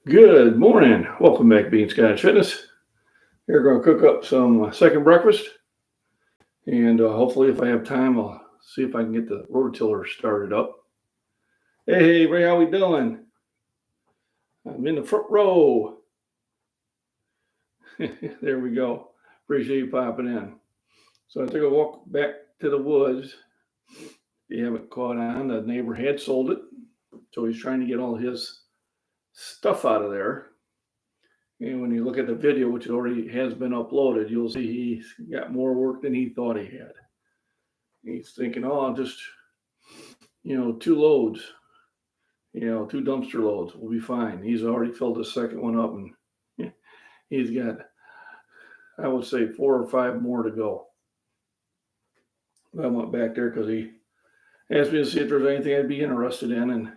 Good morning. Welcome back, Bean Scottish Fitness. Here, we're going to cook up some second breakfast, and hopefully, if I have time, I'll see if I can get the rototiller started up. Hey, Ray, how we doing? I'm in the front row. There we go. Appreciate you popping in. So I took a walk back to the woods. If you haven't caught on, the neighbor had sold it, so he's trying to get all his stuff out of there. And when you look at the video, which already has been uploaded, you'll see he's got more work than he thought he had. He's thinking, oh, just, two loads, two dumpster loads will be fine. He's already filled the second one up, and he's got, I would say, 4 or 5 more to go. I went back there because he asked me to see if there's anything I'd be interested in, and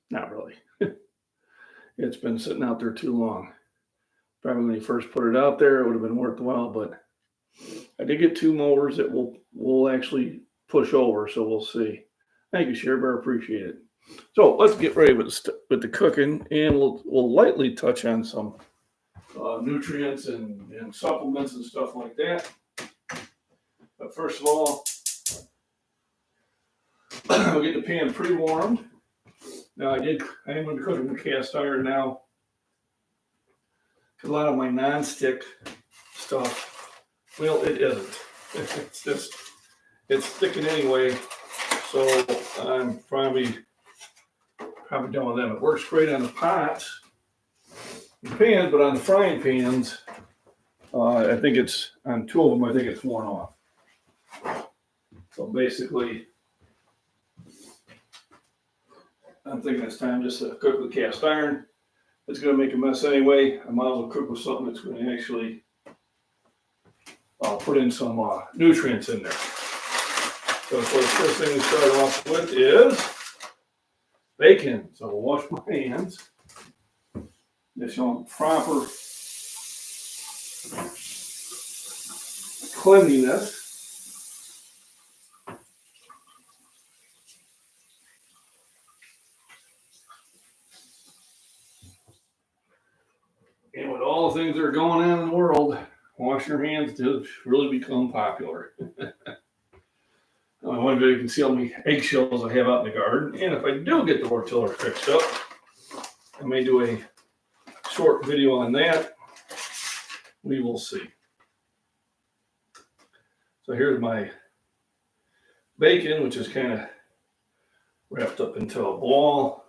not really. It's been sitting out there too long. Probably when he first put it out there, it would have been worthwhile, but I did get 2 mowers that will actually push over, so we'll see. Thank you, Share Bear. Appreciate it. So let's get ready with the cooking, and we'll lightly touch on some nutrients and supplements and stuff like that. But first of all, we'll get the pan pre-warmed. Now I am going to cook in the cast iron now. A lot of my non-stick stuff, well, it isn't. It's sticking anyway. So I'm probably done with them. It works great on the pots and pans, but on the frying pans, I think it's on 2 of them. I think it's worn off. So basically, I'm thinking it's time just to cook with cast iron. It's going to make a mess anyway. I might as well cook with something that's going to actually put in some nutrients in there. So the first thing we start off with is bacon. So I'll wash my hands. Just on proper cleanliness. And with all the things that are going on in the world, wash your hands to really become popular. I wonder if you can see how many eggshells I have out in the garden. And if I do get the rototiller fixed up, I may do a short video on that. We will see. So here's my bacon, which is kind of wrapped up into a ball.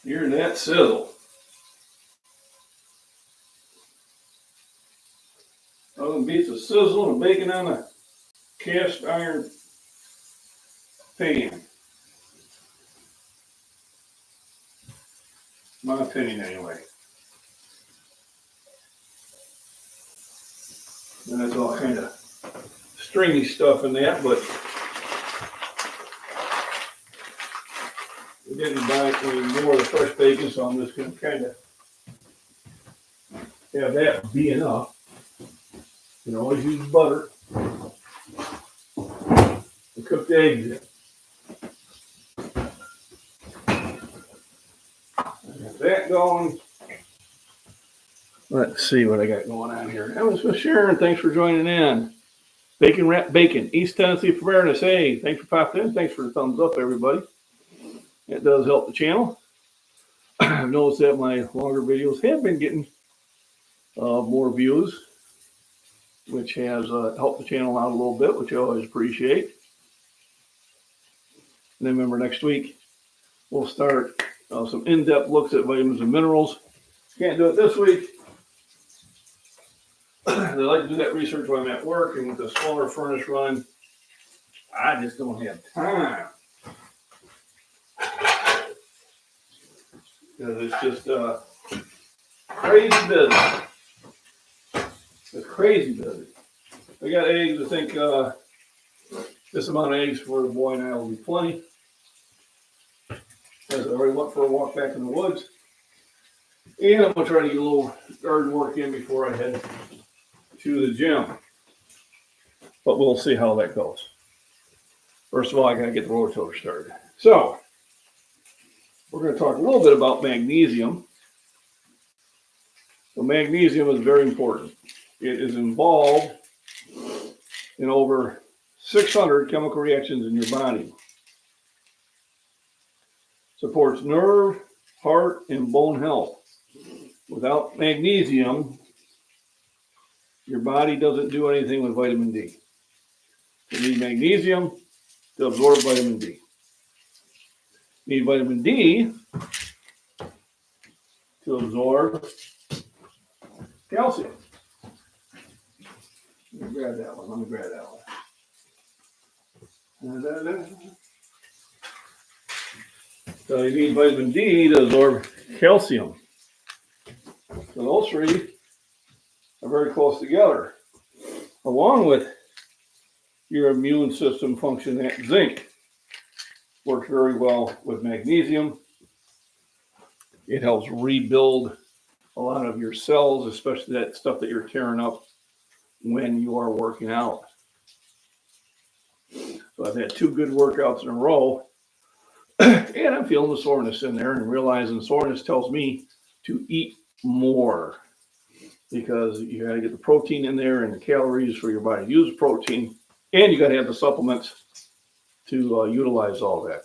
Hear that sizzle. Nothing beats a sizzle and bacon on a cast iron pan. My opinion, anyway. And there's all kind of stringy stuff in that, but we didn't buy any more of the fresh bacon, so I'm just going to kind of have that be enough. You can always use butter to cook the eggs in. I got that going. Let's see what I got going on here. That was for Sharon. Thanks for joining in. Bacon Wrap Bacon, East Tennessee for Fairness. Hey, thanks for popping in. Thanks for the thumbs up, everybody. It does help the channel. I've noticed that my longer videos have been getting more views, which has helped the channel out a little bit, which I always appreciate. And then remember, next week, we'll start some in-depth looks at vitamins and minerals. Can't do it this week. I like to do that research when I'm at work, and with the smaller furnace run, I just don't have time. Because it's just crazy busy. It's crazy busy. I got eggs. I think this amount of eggs for the boy and I will be plenty. As I already went for a walk back in the woods. And I'm going to try to get a little garden work in before I head to the gym. but we'll see how that goes. First of all, I got to get the rotor started. So we're going to talk a little bit about magnesium. So magnesium is very important. It is involved in over 600 chemical reactions in your body. Supports nerve, heart, and bone health. Without magnesium, your body doesn't do anything with vitamin D. You need magnesium to absorb vitamin D. You need vitamin D to absorb calcium. Let me grab that one. So you need vitamin D to absorb calcium. So those three are very close together, along with your immune system function. That zinc works very well with magnesium. It helps rebuild a lot of your cells, especially that stuff that you're tearing up when you are working out. So I've had 2 good workouts in a row, and I'm feeling the soreness in there and realizing soreness tells me to eat more, because you got to get the protein in there and the calories for your body to use the protein, and you got to have the supplements to utilize all that.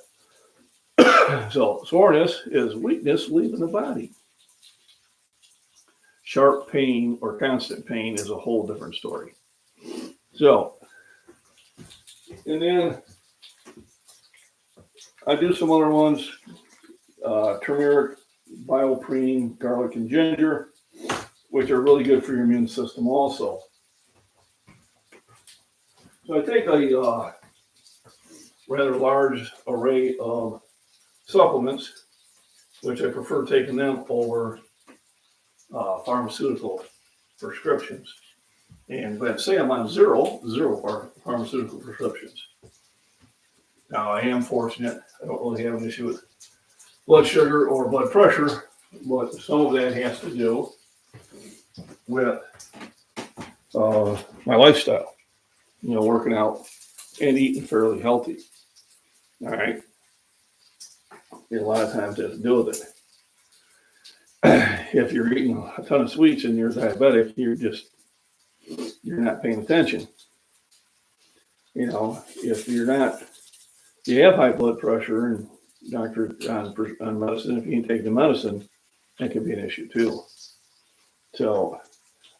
So soreness is weakness leaving the body. Sharp pain or constant pain is a whole different story. So, and then I do some other ones, turmeric, bioprene, garlic, and ginger, which are really good for your immune system also. So I take a rather large array of supplements, which I prefer taking them over pharmaceutical prescriptions. And let's say I'm on zero pharmaceutical prescriptions. Now I am fortunate. I don't really have an issue with blood sugar or blood pressure, but some of that has to do with my lifestyle, working out and eating fairly healthy. All right. A lot of times it has to do with it. If you're eating a ton of sweets and you're diabetic, you're not paying attention. If you have high blood pressure and doctor on medicine, if you can take the medicine, that can be an issue too. So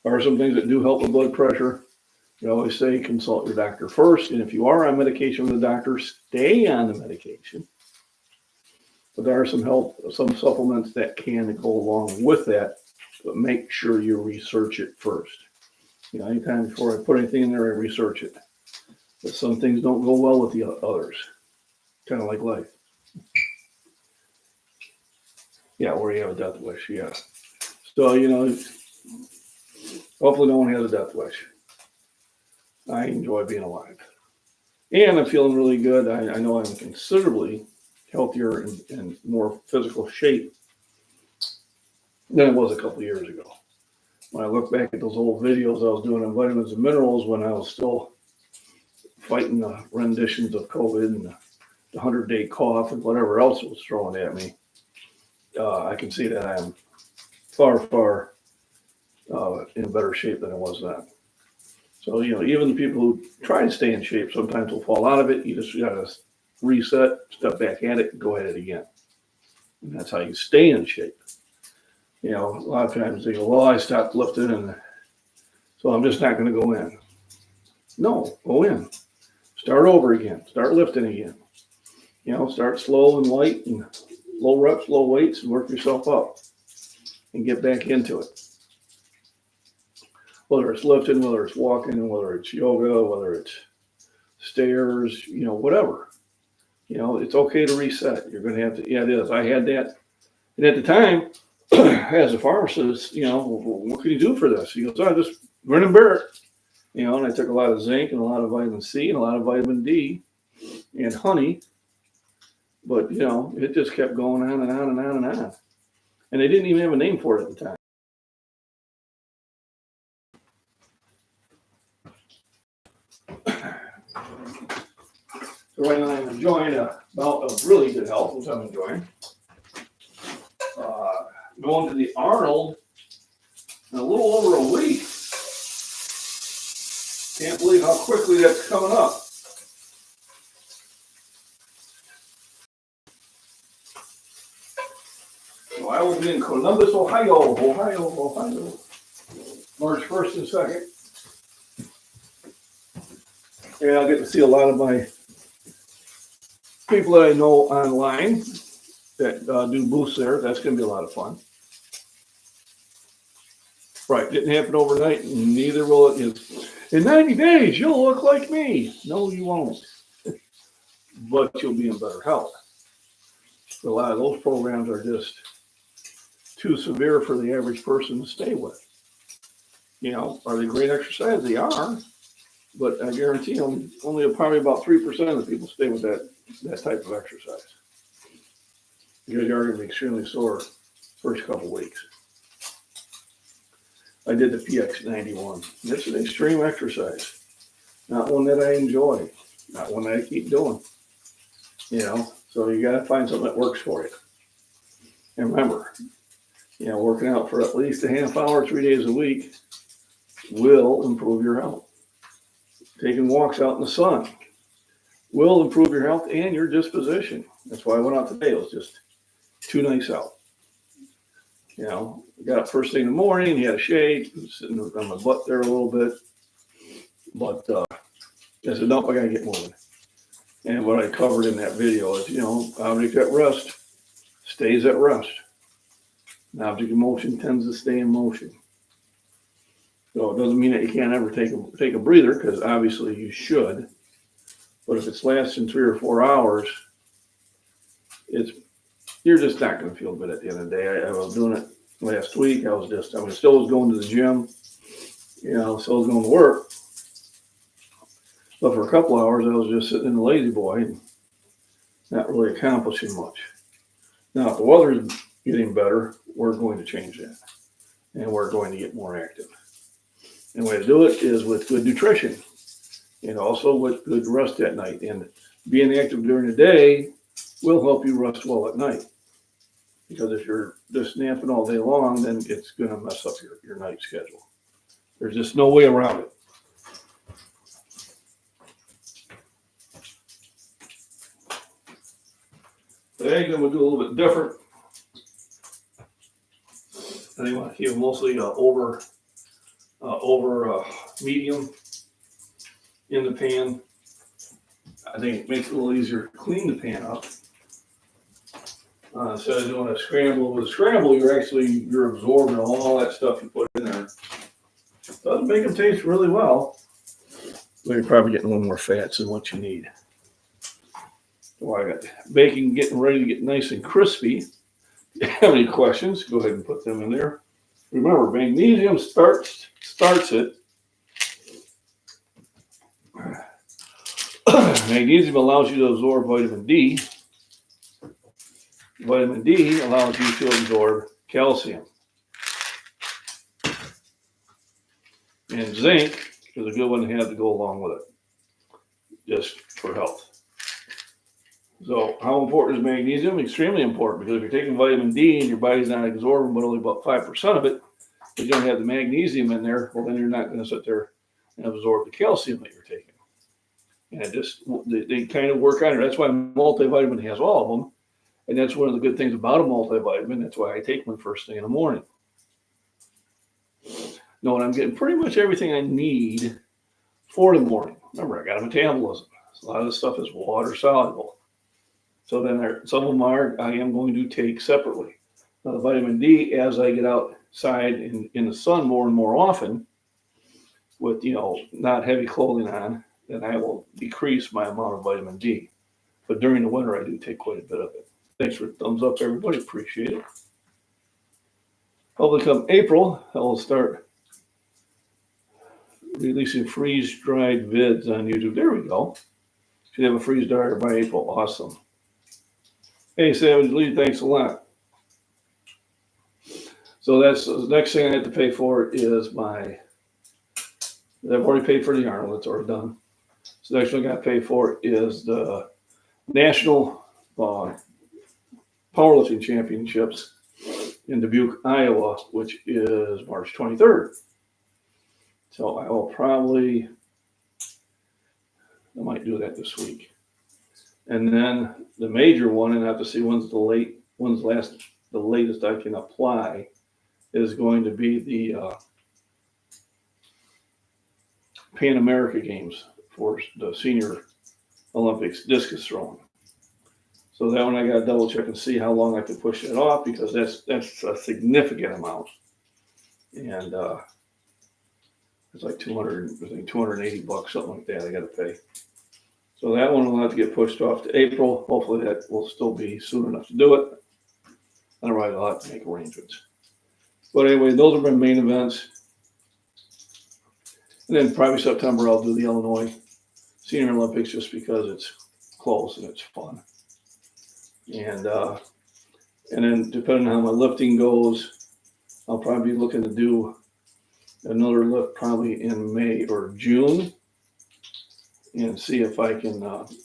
there are some things that do help with blood pressure. We always say consult your doctor first, and if you are on medication with the doctor, stay on the medication. But there are some supplements that can go along with that, but make sure you research it first. Anytime before I put anything in there, I research it. But some things don't go well with the others, kind of like life. Yeah, where you have a death wish, yeah. So, hopefully no one has a death wish. I enjoy being alive. And I'm feeling really good. I know I'm considerably healthier and more physical shape than I was a couple of years ago. When I look back at those old videos I was doing on vitamins and minerals when I was still fighting the renditions of COVID and the 100-day cough and whatever else was thrown at me, I can see that I'm far in better shape than I was then. So, even the people who try to stay in shape sometimes will fall out of it. You just got to reset, step back at it, and go at it again. And that's how you stay in shape. A lot of times they go, well, I stopped lifting, and so I'm just not going to go in. No, go in. Start over again. Start lifting again. Start slow and light and low reps, low weights, and work yourself up and get back into it. Whether it's lifting, whether it's walking, whether it's yoga, whether it's stairs, whatever. It's okay to reset. You're going to have to, yeah, it is. I had that. And at the time, as a pharmacist, what can you do for this? He goes, just grin and bear it. And I took a lot of zinc and a lot of vitamin C and a lot of vitamin D and honey. But, it just kept going on and on and on and on. And they didn't even have a name for it at the time. right now I'm enjoying a bout of really good health, which I'm enjoying. Going to the Arnold in a little over a week. Can't believe how quickly that's coming up. So I will be in Columbus, Ohio, March 1st and 2nd. And I'll get to see a lot of my people that I know online that do booths there. That's going to be a lot of fun. Right, didn't happen overnight, and neither will it. In 90 days, you'll look like me. No, you won't. But you'll be in better health. A lot of those programs are just too severe for the average person to stay with. You know, are they great exercise? They are. But I guarantee you, only probably about 3% of the people stay with that type of exercise. Because you're going to be extremely sore first couple of weeks. I did the PX91. It's an extreme exercise. Not one that I enjoy. Not one that I keep doing. You know, so you got to find something that works for you. And remember, you know, working out for at least a half hour, 3 days a week will improve your health. Taking walks out in the sun will improve your health and your disposition. That's why I went out today. It was just too nice out. You know, got up first thing in the morning, had a shake, sitting on my butt there a little bit. But I said, nope, I got to get moving. And what I covered in that video is, you know, object at rest stays at rest. An object in motion tends to stay in motion. So it doesn't mean that you can't ever take a breather, because obviously you should. But if it's lasting 3 or 4 hours, you're just not going to feel good at the end of the day. I was doing it last week. I still was going to the gym, you know, still was going to work. But for a couple hours, I was just sitting in the lazy boy and not really accomplishing much. Now, if the weather is getting better, we're going to change that. And we're going to get more active. And the way to do it is with good nutrition and also with good rest at night. And being active during the day will help you rest well at night. Because if you're just napping all day long, then it's going to mess up your night schedule. There's just no way around it. Today, I'm going to do a little bit different. I think I want to keep it mostly over medium in the pan. I think it makes it a little easier to clean the pan up. Instead of doing a scramble. With a scramble, you're absorbing all that stuff you put in there. Doesn't make them taste really well, but you're probably getting a little more fats than what you need. So I got bacon getting ready to get nice and crispy. If you have any questions, go ahead and put them in there. Remember, magnesium starts it. Magnesium allows you to absorb vitamin D. Vitamin D allows you to absorb calcium. And zinc is a good one to have to go along with it, just for health. So how important is magnesium? Extremely important, because if you're taking vitamin D and your body's not absorbing but only about 5% of it, if you don't have the magnesium in there, well, then you're not going to sit there and absorb the calcium that you're taking. And they kind of work on it. That's why multivitamin has all of them. And that's one of the good things about a multivitamin. That's why I take one first thing in the morning. Knowing I'm getting pretty much everything I need for the morning. Remember, I got a metabolism. A lot of this stuff is water soluble. So then some of them I am going to take separately. Now, the vitamin D, as I get outside in the sun more and more often, with, you know, not heavy clothing on, then I will decrease my amount of vitamin D. But during the winter, I do take quite a bit of it. Thanks for the thumbs up, everybody. Appreciate it. Hopefully come April, I will start releasing freeze-dried vids on YouTube. There we go. Should have a freeze-dryer by April. Awesome. Hey, Savage Lee, thanks a lot. So that's the next thing I have to pay for is I've already paid for the Arnold. It's already done. So the next one I got to pay for is the National Powerlifting Championships in Dubuque, Iowa, which is March 23rd. So I might do that this week. And then the major one, and I have to see the latest I can apply, is going to be the Pan America Games for the Senior Olympics discus throwing. So that one I got to double check and see how long I can push that off, because that's a significant amount, and it's like $280, something like that. I got to pay. So that one will have to get pushed off to April. Hopefully that will still be soon enough to do it. Otherwise I'll have to make arrangements. But anyway, those are my main events. And then probably September I'll do the Illinois Senior Olympics, just because it's close and it's fun. And then depending on how my lifting goes, I'll probably be looking to do another lift probably in May or June, and see if I can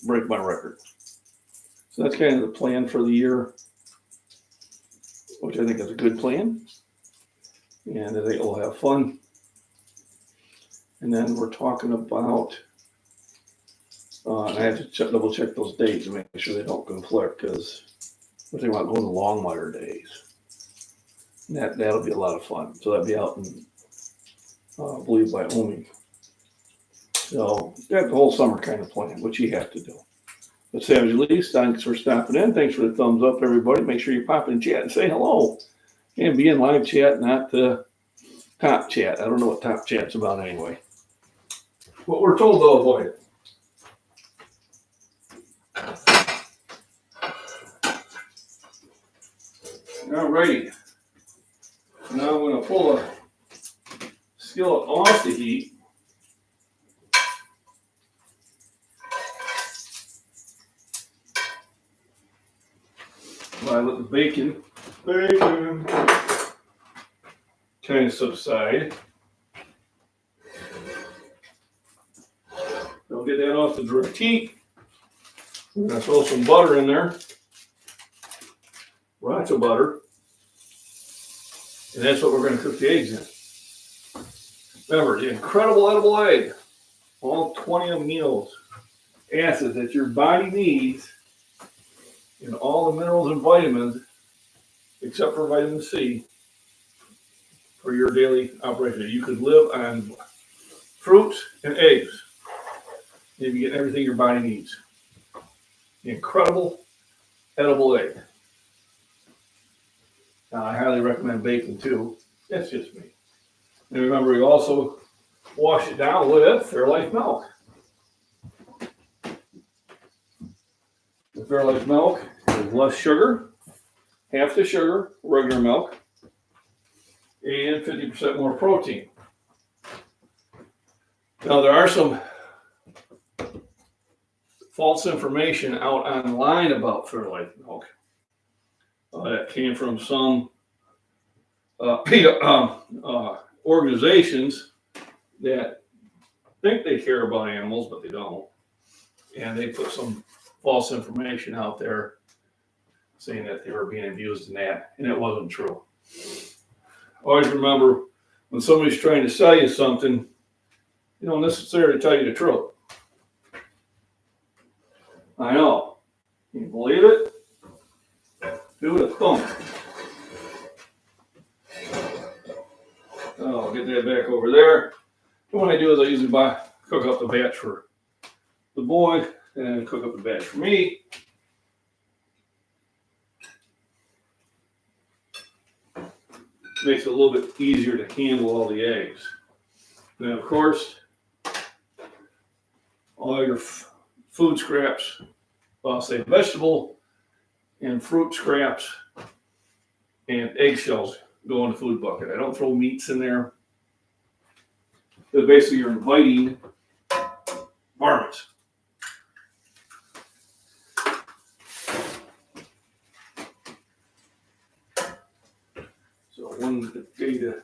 break my record. So that's kind of the plan for the year, which I think is a good plan. And I think we'll have fun. And then we're talking about, and I have to double check those dates and make sure they don't conflict, because we're thinking about going to Longmire days. And that'll be a lot of fun. So that'll be out in, I believe, Wyoming. So got the whole summer kind of planned, which you have to do. But Savage Elise, thanks for stopping in. Thanks for the thumbs up, everybody. Make sure you pop in chat and say hello. And be in live chat, not top chat. I don't know what top chat's about anyway. What we're told to avoid it. Alrighty. Now I'm going to pull a skillet off the heat. I let the bacon kind of subside. I'll get that off the direct heat. We're going to throw some butter in there. Lots of butter. And that's what we're going to cook the eggs in. Remember, the incredible edible egg, all 20 amino acids that your body needs, and all the minerals and vitamins, except for vitamin C, for your daily operation. You could live on fruits and eggs, and you get everything your body needs. The incredible edible egg. Now, I highly recommend bacon too. That's just me. And remember, you also wash it down with Fairlife milk. The Fairlife milk is less sugar, half the sugar, regular milk, and 50% more protein. Now, there are some false information out online about Fairlife milk that came from some organizations that think they care about animals, but they don't. And they put some false information out there saying that they were being abused in that, and it wasn't true. Always remember, when somebody's trying to sell you something, you don't necessarily tell you the truth. I know. Can you believe it? Do it a thump. Oh, I'll get that back over there. And what I do is I usually cook up the batch for the boy and cook up the batch for me. Makes it a little bit easier to handle all the eggs. And of course, all your food scraps, well, I'll say vegetable and fruit scraps and eggshells go in the food bucket. I don't throw meats in there. Because basically you're inviting varmints. So 1 potato,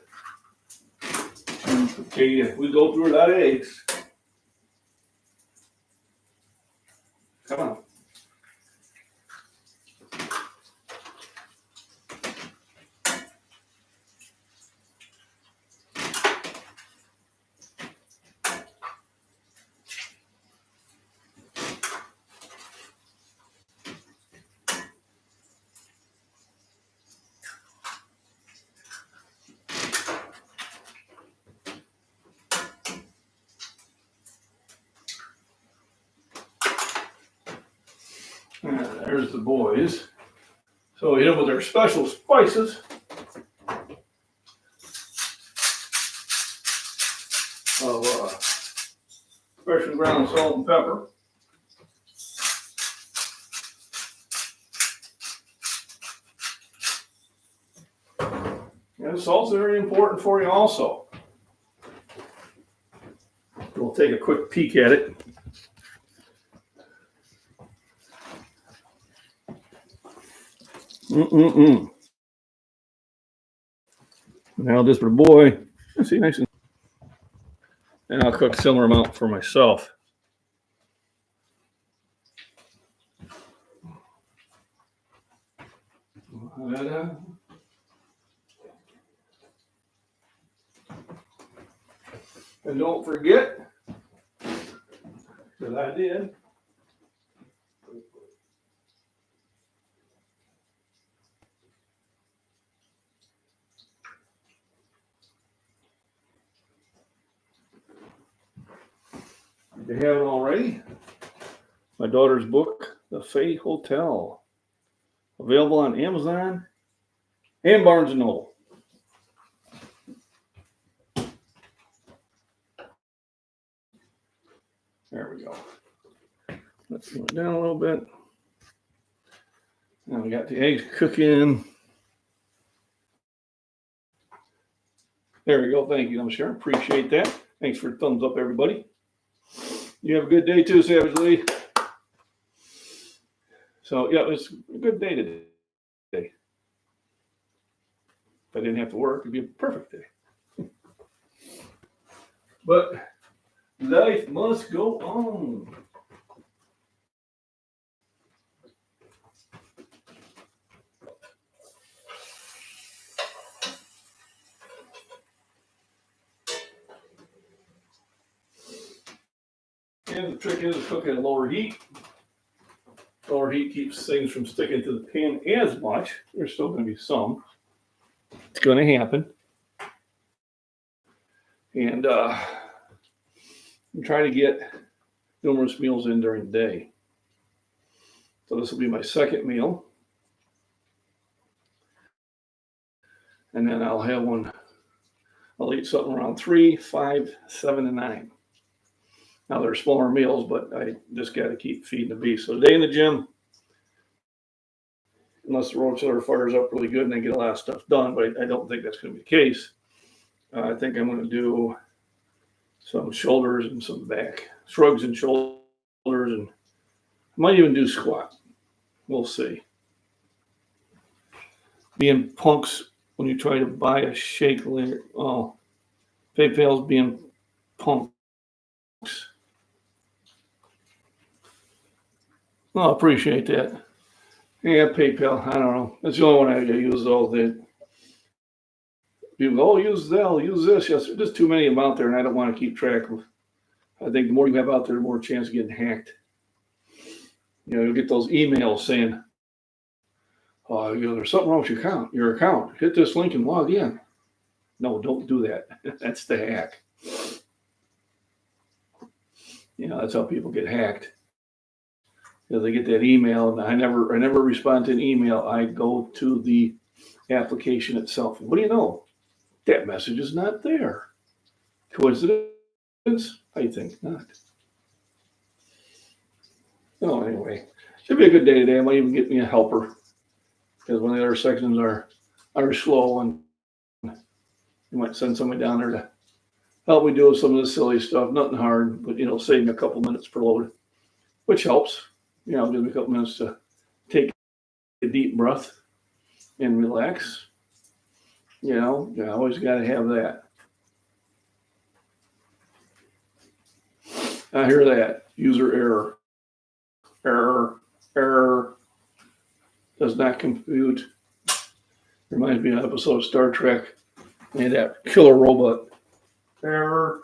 2 potato. We go through a lot of eggs. Come on. There's the boys. So hit them with their special spices. Of fresh ground salt and pepper. And salt's very important for you also. We'll take a quick peek at it. Now this for the boy. See, nice and I'll cook a similar amount for myself. And don't forget, because I did, if you haven't already, my daughter's book, The Fay Hotel, available on Amazon and Barnes & Noble. There we go. Let's move it down a little bit. Now we got the eggs cooking. There we go. Thank you, I'm sure. Appreciate that. Thanks for the thumbs up, everybody. You have a good day too, Savage Lady. So yeah, it's a good day today. If I didn't have to work, it'd be a perfect day. But life must go on. And the trick is to cook at a lower heat. Lower heat keeps things from sticking to the pan as much. There's still going to be some. It's going to happen. And I'm trying to get numerous meals in during the day. So this will be my second meal. And then I'll have one. I'll eat something around 3, 5, 7, and 9. Now they're smaller meals, but I just got to keep feeding the beast. So today in the gym, unless the road setter fires up really good and I get a lot of stuff done, but I don't think that's going to be the case. I think I'm going to do some shoulders and some back, shrugs and shoulders, and I might even do squat. We'll see. Being punks when you try to buy a shake later. Oh, PayPal's being punks. Well, I appreciate that. Yeah, PayPal. I don't know. That's the only one I use. All the people go, oh, use Zelle, use this. Yes, there's just too many of them out there, and I don't want to keep track of. I think the more you have out there, the more chance of getting hacked. You know, you'll get those emails saying, "Oh, you know, there's something wrong with your account. Hit this link and log in." No, don't do that. That's the hack. You know, that's how people get hacked. Because they get that email, and I never respond to an email. I go to the application itself. And what do you know? That message is not there. Coincidence? I think not. Oh, anyway, should be a good day today. I might even get me a helper because one of the other sections are slow, and you might send somebody down there to help me do some of the silly stuff. Nothing hard, but save me a couple minutes per load, which helps. Give me a couple minutes to take a deep breath and relax. You always got to have that. I hear that. User error. Error. Does not compute. Reminds me of an episode of Star Trek. And that killer robot. Error.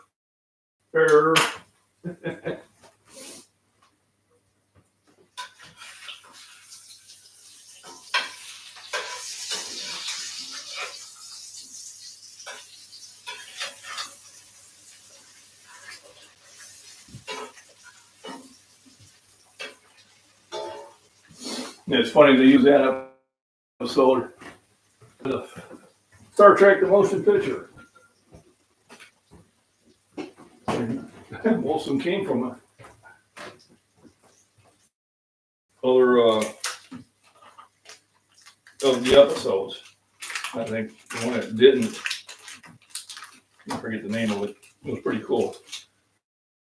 It's funny they use that episode. Star Trek: The Motion Picture. Most of them came from other of the episodes. I think the one that didn't, I forget the name of it. It was pretty cool.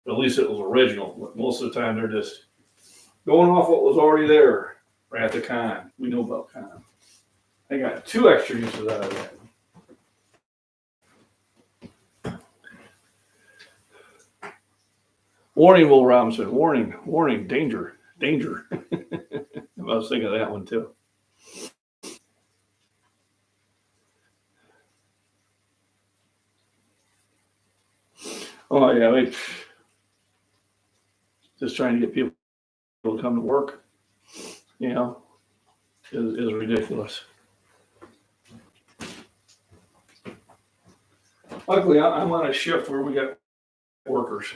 But at least it was original. But most of the time they're just going off what was already there at the con. We know about con. I got 2 extra uses out of that. Warning, Will Robinson. Warning, warning, danger, danger. I was thinking of that one too. Oh yeah, just trying to get people to come to work, you know, is ridiculous. Luckily, I'm on a shift where we got workers.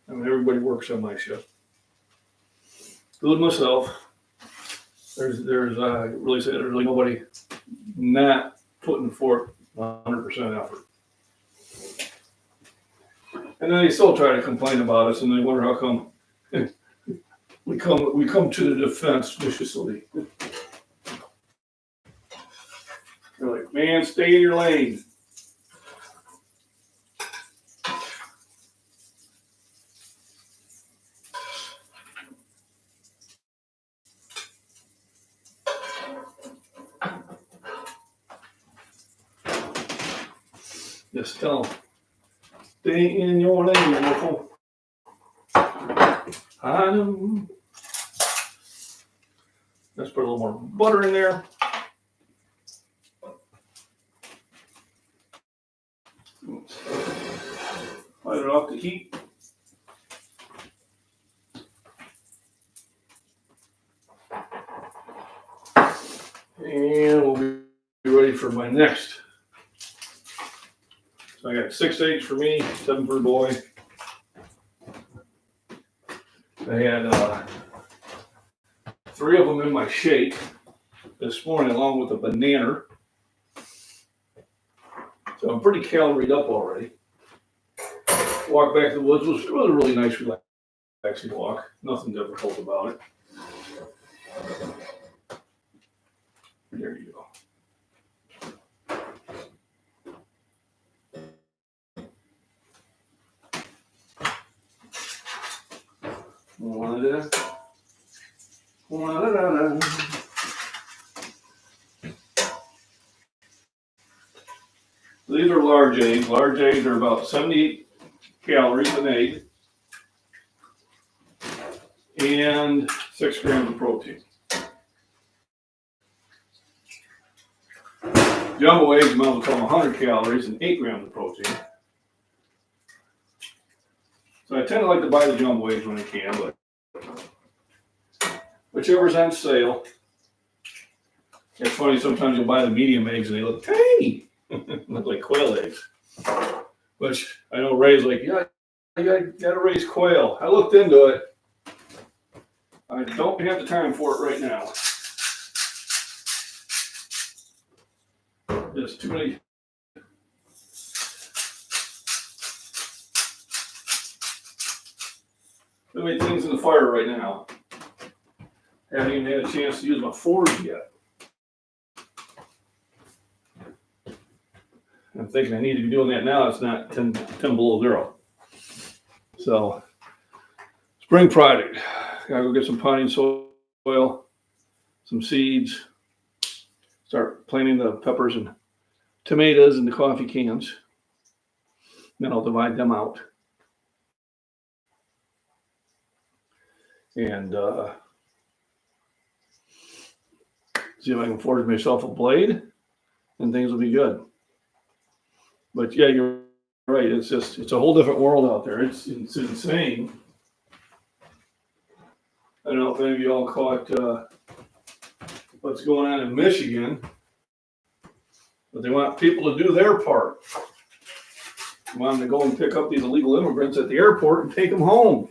I mean, everybody works on my shift. Including myself. There's really nobody not putting forth 100% effort. And then they still try to complain about us, and they wonder how come we come to the defense viciously. They're like, man, stay in your lane. Just tell them, stay in your lane, local. I know. Let's put a little more butter in there. Light it off the heat. And we'll be ready for my next. So I got 6 eggs for me, 7 for the boy. I had 3 of them in my shake this morning, along with a banana. So I'm pretty caloried up already. Walk back to the woods was a really nice, relaxing walk. Nothing difficult about it. There you go. These are large eggs. Large eggs are about 78 calories an egg and 6 grams of protein. Jumbo eggs amount to 100 calories and 8 grams of protein. So I tend to like to buy the jumbo eggs when I can, but whichever's on sale. It's funny, sometimes you'll buy the medium eggs and they look tiny. Look like quail eggs. Which I know Ray's like, yeah, you gotta raise quail. I looked into it. I don't have the time for it right now. There's too many. Too many things in the fire right now. Haven't even had a chance to use my forge yet. I'm thinking I need to be doing that now. It's not 10 below 0. So, spring project. Gotta go get some potting soil, some seeds, start planting the peppers and tomatoes in the coffee cans. Then I'll divide them out. And see if I can forge myself a blade, and things will be good. But yeah, you're right. It's a whole different world out there. It's insane. I don't know if any of you all caught what's going on in Michigan, but they want people to do their part. They want them to go and pick up these illegal immigrants at the airport and take them home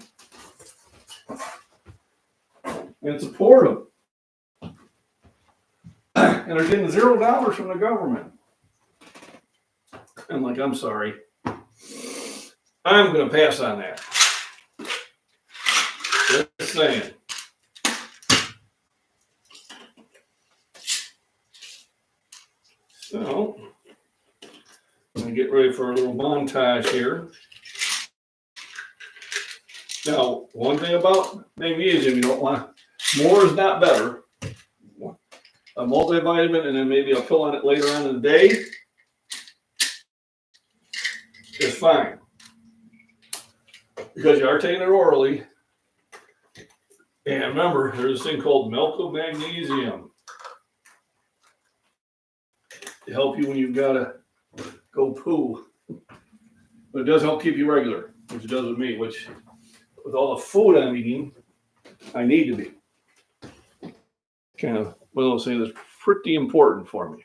and support them. and they're getting $0 from the government. And like, I'm sorry, I'm going to pass on that. Just saying. So, I'm going to get ready for a little montage here. Now, one thing about magnesium, you don't want, more is not better. A multivitamin and then maybe a pill on it later on in the day is fine. Because you are taking it orally. And remember, there's this thing called milk of magnesium to help you when you've got to go poo. But it does help keep you regular, which it does with me, which with all the food I'm eating, I need to be. Kind of one of those things that's pretty important for me.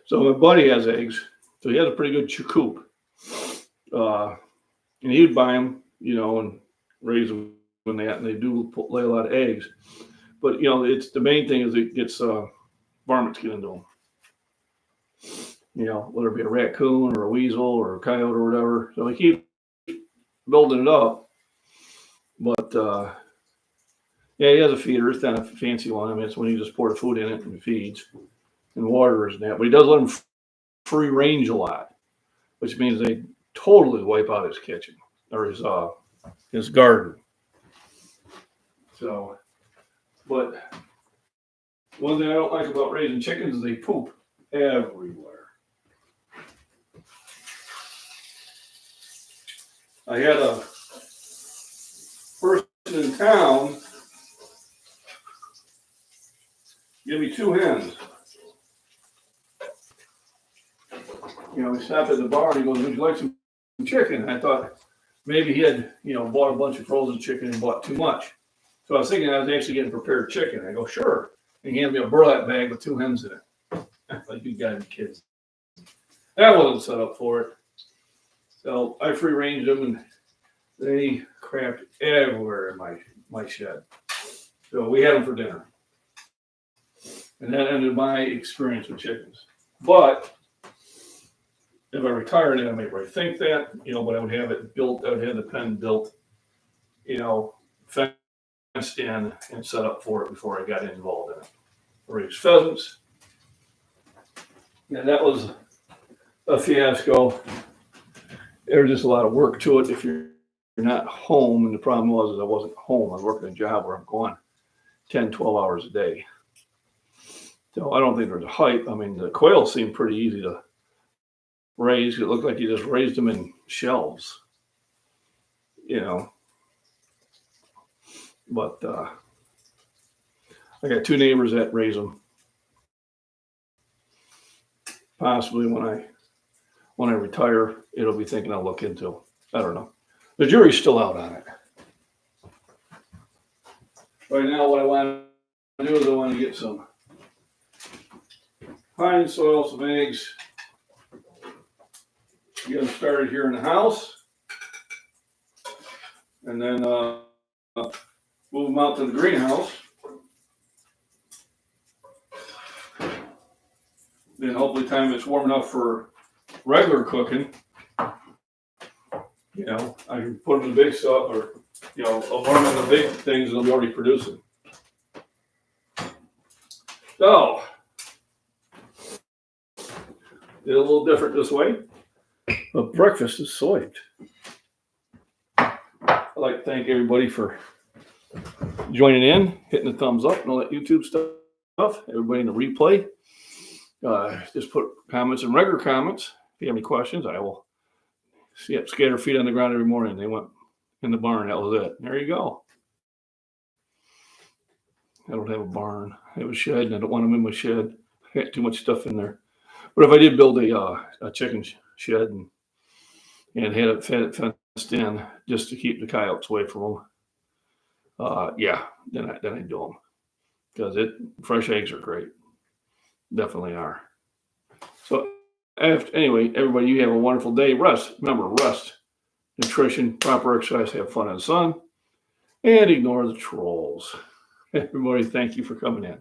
So my buddy has eggs, so he has a pretty good coop. And he'd buy them, and raise them when they do lay a lot of eggs. But it's the main thing is it gets varmints get into them. Whether it be a raccoon or a weasel or a coyote or whatever. So he keeps building it up. But yeah, he has a feeder. It's not a fancy one. I mean, it's when you just pour the food in it and it feeds and waters and that. But he does let them free range a lot, which means they totally wipe out his kitchen or his garden. So, but one thing I don't like about raising chickens is they poop everywhere. I had a person in town give me 2 hens. We stopped at the bar and he goes, "Would you like some chicken?" And I thought maybe he had, bought a bunch of frozen chicken and bought too much. So I was thinking I was actually getting prepared chicken. I go, "Sure." And he handed me a burlap bag with 2 hens in it. Like, you gotta be kidding. That wasn't set up for it. So I free ranged them and they crapped everywhere in my shed. So we had them for dinner. And that ended my experience with chickens. But if I retired, I might rethink that, but I would have it built, I would have the pen built, fenced in and set up for it before I got involved in it. I raised pheasants. And that was a fiasco. There was just a lot of work to it if you're not home. And the problem was I wasn't home. I was working a job where I'm going 10, 12 hours a day. So I don't think there's a hype. I mean, the quail seemed pretty easy to raise. It looked like you just raised them in shelves, But I got 2 neighbors that raise them. Possibly when I retire, it'll be thinking I'll look into. I don't know. The jury's still out on it. Right now, what I want to do is I want to get some pine soil, some eggs. Get them started here in the house, and then move them out to the greenhouse. Then hopefully, time it's warm enough for regular cooking, I can put them in the big stuff, or I'll put them in the big things that'll be already producing. So, did a little different this way. But breakfast is swiped. I'd like to thank everybody for joining in, hitting the thumbs up and all that YouTube stuff. Everybody in the replay. Just put comments and regular comments. If you have any questions, I will scatter feet on the ground every morning. They went in the barn. That was it. There you go. I don't have a barn. I have a shed, and I don't want them in my shed. I got too much stuff in there. But if I did build a chicken shed and had it fenced in just to keep the coyotes away from them, then I do them, because fresh eggs are great. Definitely are. So Anyway, everybody, you have a wonderful day. Rest. Remember, rest, nutrition, proper exercise, have fun in the sun, and ignore the trolls. Everybody, thank you for coming in.